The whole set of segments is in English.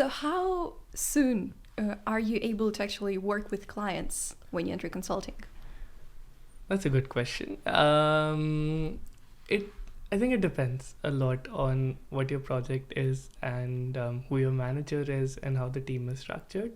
So how soon are you able to actually work with clients when you enter consulting? That's a good question. It I think it depends a lot on what your project is and who your manager is and how the team is structured.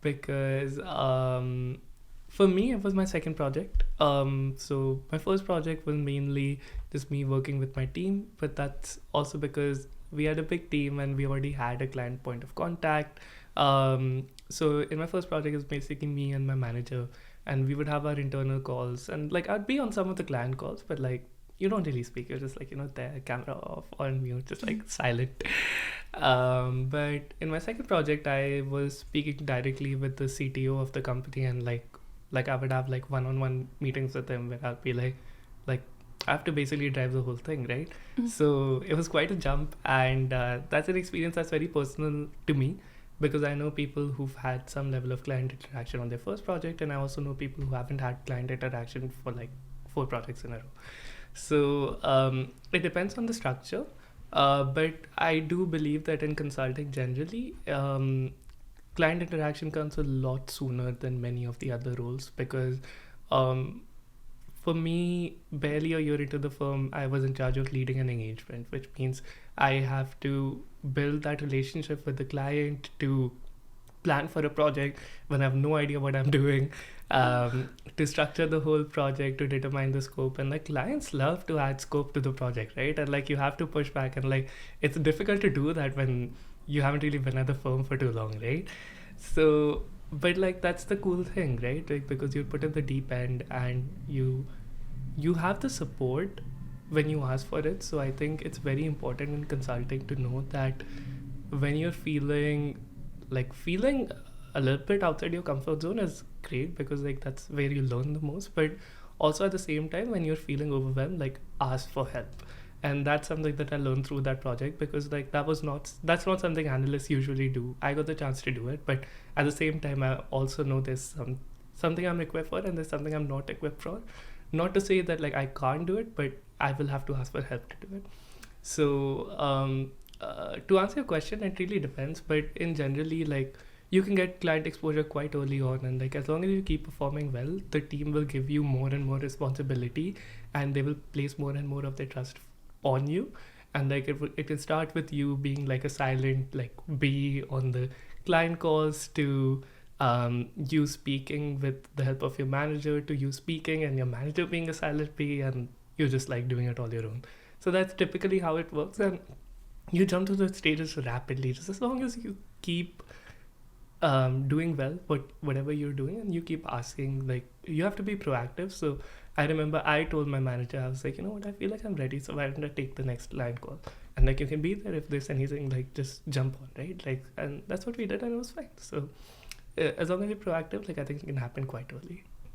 Because for me, it was my second project. So my first project was mainly just me working with my team, but that's also because we had a big team and we already had a client point of contact. So in my first project, it was basically me and my manager, and we would have our internal calls, and like I'd be on some of the client calls, but like you don't really speak. You're just like there, camera off, on mute, just like silent. But in my second project, I was speaking directly with the CTO of the company, and like I would have like one-on-one meetings with him where I'll be like I have to basically drive the whole thing, right? So it was quite a jump, and that's an experience that's very personal to me because I know people who've had some level of client interaction on their first project, and I also know people who haven't had client interaction for like 4 projects in a row. So it depends on the structure. But I do believe that in consulting generally, client interaction comes a lot sooner than many of the other roles because um, for me, barely a year into the firm, I was in charge of leading an engagement, which means I have to build that relationship with the client to plan for a project when I have no idea what I'm doing, to structure the whole project, to determine the scope. And like clients love to add scope to the project, right? And like you have to push back, and like it's difficult to do that when you haven't really been at the firm for too long, right? So, but like that's the cool thing, right? Like because you're put in the deep end and you have the support when you ask for it. So I think it's very important in consulting to know that when you're feeling a little bit outside your comfort zone is great because like that's where you learn the most, but also at the same time when you're feeling overwhelmed, like ask for help. And that's something that I learned through that project because like that's not something analysts usually do. I got the chance to do it, but at the same time I also know there's something I'm equipped for and there's something I'm not equipped for. Not to say that like I can't do it, but I will have to ask for help to do it. So to answer your question, it really depends, but in generally like you can get client exposure quite early on, and like as long as you keep performing well, the team will give you more and more responsibility and they will place more and more of their trust on you. And like it can start with you being like a silent like bee on the client calls to you speaking with the help of your manager to you speaking and your manager being a silent bee and you're just like doing it all your own. So that's typically how it works, and you jump to the stages rapidly just as long as you keep doing well whatever you're doing and you keep asking. Like you have to be proactive. So I remember I told my manager, I was like, you know what, I feel like I'm ready, so why don't I take the next line call, and like you can be there if there's anything, like just jump on, right? Like, and that's what we did and it was fine. So as long as you're proactive, like I think it can happen quite early.